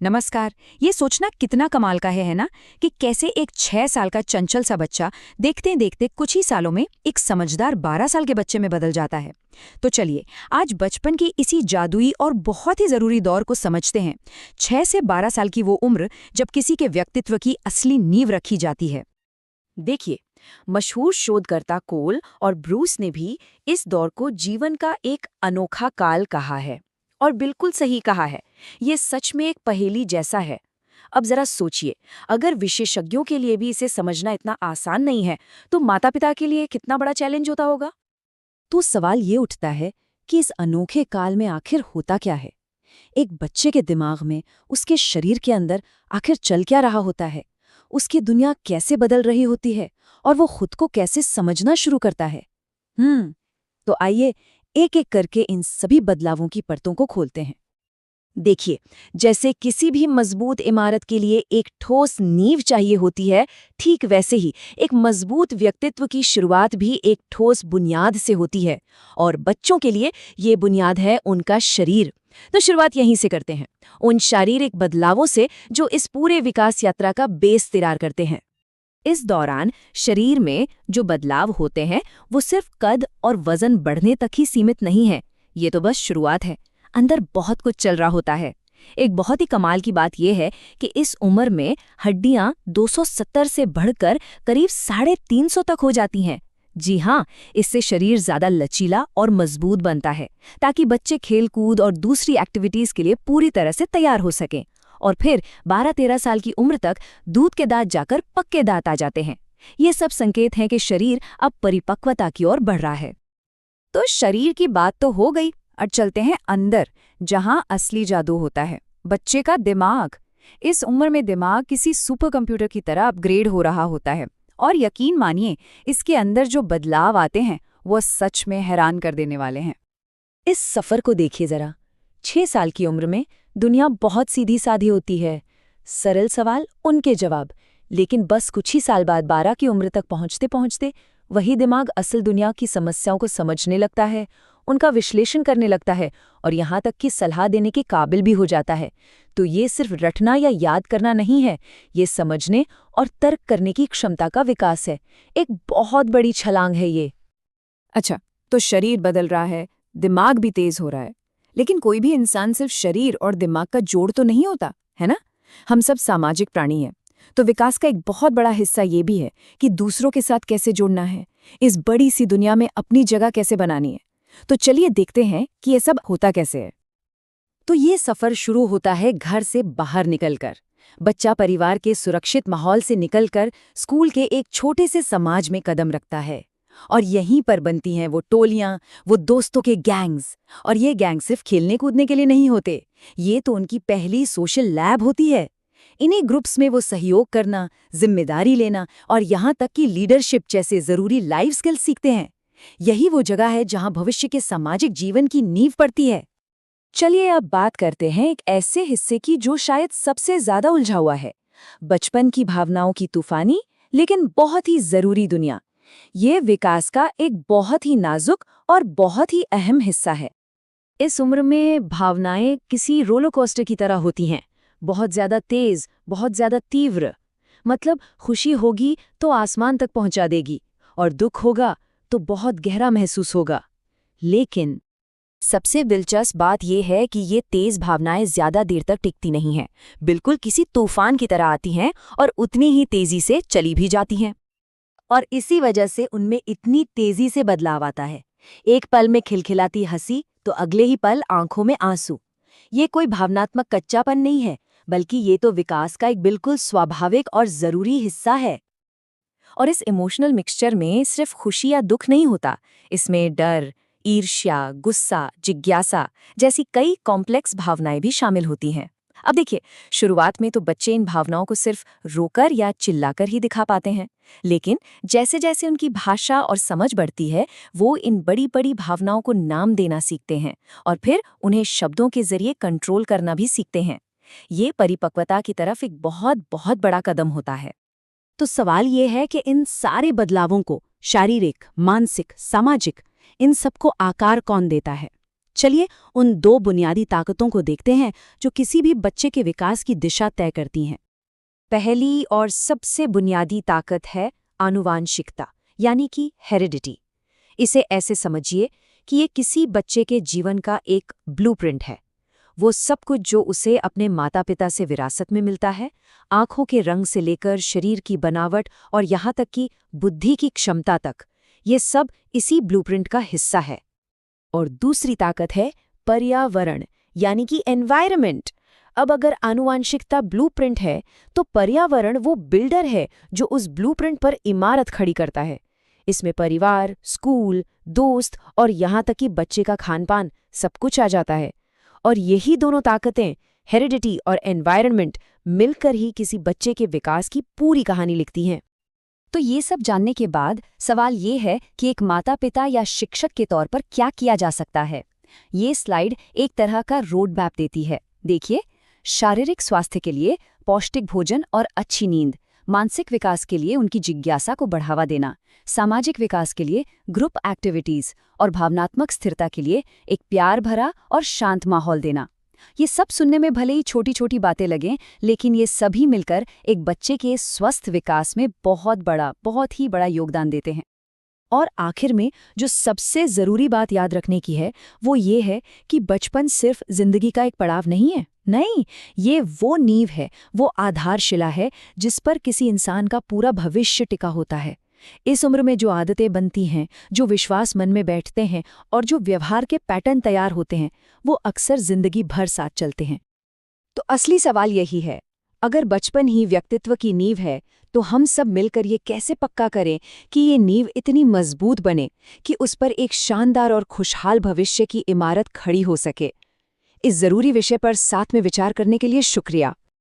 नमस्कार। ये सोचना कितना कमाल का है ना, कि कैसे एक 6 साल का चंचल सा बच्चा देखते देखते कुछ ही सालों में एक समझदार 12 साल के बच्चे में बदल जाता है। तो चलिए आज बचपन की इसी जादुई और बहुत ही जरूरी दौर को समझते हैं। 6 से 12 साल की वो उम्र जब किसी के व्यक्तित्व की असली नींव रखी जाती है। देखिए, मशहूर शोधकर्ता कोल और ब्रूस ने भी इस दौर को जीवन का एक अनोखा काल कहा है। और बिल्कुल सही कहा है। ये सच में एक पहेली जैसा है। अब जरा सोचिए, अगर विशेषज्ञों के लिए भी इसे समझना इतना आसान नहीं है, तो माता-पिता के लिए कितना बड़ा चैलेंज होता होगा। तो सवाल ये उठता है कि इस अनोखे काल में आखिर होता क्या है। एक बच्चे के दिमाग में, उसके शरीर के अंदर आखिर चल क्या रहा होता है, उसकी दुनिया कैसे बदल रही होती है और वो खुद को कैसे समझना शुरू करता है। तो आइए एक एक करके इन सभी बदलावों की परतों को खोलते हैं। देखिए, जैसे किसी भी मजबूत इमारत के लिए एक ठोस नींव चाहिए होती है, ठीक वैसे ही एक मजबूत व्यक्तित्व की शुरुआत भी एक ठोस बुनियाद से होती है। और बच्चों के लिए ये बुनियाद है उनका शरीर। तो शुरुआत यहीं से करते हैं, उन शारीरिक बदलावों से जो इस पूरे विकास यात्रा का बेस तैयार करते हैं। इस दौरान शरीर में जो बदलाव होते हैं वो सिर्फ कद और वजन बढ़ने तक ही सीमित नहीं है। ये तो बस शुरुआत है, अंदर बहुत कुछ चल रहा होता है। एक बहुत ही कमाल की बात यह है कि इस उम्र में हड्डियां 270 से बढ़कर करीब 350 तक हो जाती हैं। जी हाँ, इससे शरीर ज्यादा लचीला और मजबूत बनता है, ताकि बच्चे खेलकूद और दूसरी एक्टिविटीज के लिए पूरी तरह से तैयार हो सकें। और फिर 12-13 साल की उम्र तक दूध के दांत जाकर पक्के दांत आ जाते हैं। ये सब संकेत हैं कि शरीर अब परिपक्वता की ओर बढ़ रहा है। तो शरीर की बात तो हो गई, और चलते हैं अंदर, जहां असली जादू होता है, बच्चे का दिमाग। इस उम्र में दिमाग किसी सुपर कंप्यूटर की तरह अपग्रेड हो रहा होता है, और यकीन मानिए इसके अंदर जो बदलाव आते हैं वो सच में हैरान कर देने वाले हैं। इस सफर को देखिए जरा। 6 साल की उम्र में दुनिया बहुत सीधी सादी होती है, सरल सवाल उनके जवाब। लेकिन बस कुछ ही साल बाद 12 की उम्र तक पहुंचते पहुंचते वही दिमाग असल दुनिया की समस्याओं को समझने लगता है, उनका विश्लेषण करने लगता है और यहाँ तक कि सलाह देने के काबिल भी हो जाता है। तो ये सिर्फ रटना या याद करना नहीं है, ये समझने और तर्क करने की क्षमता का विकास है। एक बहुत बड़ी छलांग है ये। अच्छा, तो शरीर बदल रहा है, दिमाग भी तेज हो रहा है, लेकिन कोई भी इंसान सिर्फ शरीर और दिमाग का जोड़ तो नहीं होता, है ना। हम सब सामाजिक प्राणी हैं, तो विकास का एक बहुत बड़ा हिस्सा ये भी है कि दूसरों के साथ कैसे जुड़ना है, इस बड़ी सी दुनिया में अपनी जगह कैसे बनानी है। तो चलिए देखते हैं कि ये सब होता कैसे है। तो ये सफर शुरू होता है घर से बाहर निकलकर। बच्चा परिवार के सुरक्षित माहौल से निकलकर स्कूल के एक छोटे से समाज में कदम रखता है। और यहीं पर बनती हैं वो टोलियां, वो दोस्तों के गैंग्स। और ये गैंग सिर्फ खेलने कूदने के लिए नहीं होते, ये तो उनकी पहली सोशल लैब होती है। इन्हीं ग्रुप्स में वो सहयोग करना, जिम्मेदारी लेना और यहाँ तक कि लीडरशिप जैसे जरूरी लाइफ स्किल्स सीखते हैं। यही वो जगह है जहाँ भविष्य के सामाजिक जीवन की नींव पड़ती है। चलिए अब बात करते हैं एक ऐसे हिस्से की जो शायद सबसे ज्यादा उलझा हुआ है, बचपन की भावनाओं की तूफानी लेकिन बहुत ही जरूरी दुनिया। ये विकास का एक बहुत ही नाजुक और बहुत ही अहम हिस्सा है। इस उम्र में भावनाएं किसी रोलर कोस्टर की तरह होती हैं, बहुत ज्यादा तेज, बहुत ज्यादा तीव्र। मतलब खुशी होगी तो आसमान तक पहुंचा देगी, और दुख होगा तो बहुत गहरा महसूस होगा। लेकिन सबसे दिलचस्प बात यह है कि ये तेज भावनाएं ज्यादा देर तक टिकती नहीं हैं, बिल्कुल किसी तूफान की तरह आती हैं और उतनी ही तेजी से चली भी जाती हैं। और इसी वजह से उनमें इतनी तेजी से बदलाव आता है। एक पल में खिलखिलाती हंसी तो अगले ही पल आंखों में आंसू। ये कोई भावनात्मक कच्चापन नहीं है, बल्कि ये तो विकास का एक बिल्कुल स्वाभाविक और जरूरी हिस्सा है। और इस इमोशनल मिक्सचर में सिर्फ खुशी या दुख नहीं होता, इसमें डर, ईर्ष्या, गुस्सा, जिज्ञासा जैसी कई कॉम्प्लेक्स भावनाएं भी शामिल होती हैं। अब देखिए, शुरुआत में तो बच्चे इन भावनाओं को सिर्फ रोकर या चिल्लाकर ही दिखा पाते हैं, लेकिन जैसे जैसे उनकी भाषा और समझ बढ़ती है, वो इन बड़ी बड़ी भावनाओं को नाम देना सीखते हैं और फिर उन्हें शब्दों के जरिए कंट्रोल करना भी सीखते हैं। ये परिपक्वता की तरफ एक बहुत बहुत बड़ा कदम होता है। तो सवाल ये है कि इन सारे बदलावों को, शारीरिक, मानसिक, सामाजिक, इन सबको आकार कौन देता है। चलिए उन 2 बुनियादी ताकतों को देखते हैं जो किसी भी बच्चे के विकास की दिशा तय करती हैं। पहली और सबसे बुनियादी ताकत है आनुवांशिकता, यानी कि हेरिडिटी। इसे ऐसे समझिए कि ये किसी बच्चे के जीवन का एक ब्लूप्रिंट है। वो सब कुछ जो उसे अपने माता-पिता से विरासत में मिलता है, आंखों के रंग से लेकर शरीर की बनावट और यहाँ तक कि बुद्धि की क्षमता तक, ये सब इसी ब्लूप्रिंट का हिस्सा है। और दूसरी ताकत है पर्यावरण, यानी कि एनवायरनमेंट। अब अगर आनुवांशिकता ब्लूप्रिंट है, तो पर्यावरण वो बिल्डर है जो उस ब्लूप्रिंट पर इमारत खड़ी करता है। इसमें परिवार, स्कूल, दोस्त और यहाँ तक कि बच्चे का खानपान सब कुछ आ जाता है। और यही दोनों ताकतें, हेरिडिटी और एनवायरनमेंट, मिलकर ही किसी बच्चे के विकास की पूरी कहानी लिखती हैं। तो ये सब जानने के बाद सवाल ये है कि एक माता-पिता या शिक्षक के तौर पर क्या किया जा सकता है। ये स्लाइड एक तरह का रोड मैप देती है। देखिए, शारीरिक स्वास्थ्य के लिए पौष्टिक भोजन और अच्छी नींद, मानसिक विकास के लिए उनकी जिज्ञासा को बढ़ावा देना, सामाजिक विकास के लिए ग्रुप एक्टिविटीज और भावनात्मक स्थिरता के लिए एक प्यार भरा और शांत माहौल देना। ये सब सुनने में भले ही छोटी छोटी बातें लगें, लेकिन ये सभी मिलकर एक बच्चे के स्वस्थ विकास में बहुत ही बड़ा योगदान देते हैं। और आखिर में जो सबसे ज़रूरी बात याद रखने की है, वो ये है कि बचपन सिर्फ जिंदगी का एक पड़ाव नहीं है। नहीं, ये वो नींव है, वो आधारशिला है जिस पर किसी इंसान का पूरा भविष्य टिका होता है। इस उम्र में जो आदतें बनती हैं, जो विश्वास मन में बैठते हैं और जो व्यवहार के पैटर्न तैयार होते हैं, वो अक्सर जिंदगी भर साथ चलते हैं। तो असली सवाल यही है, अगर बचपन ही व्यक्तित्व की नींव है, तो हम सब मिलकर ये कैसे पक्का करें कि ये नींव इतनी मजबूत बने कि उस पर एक शानदार और खुशहाल भविष्य की इमारत खड़ी हो सके। इस जरूरी विषय पर साथ में विचार करने के लिए शुक्रिया।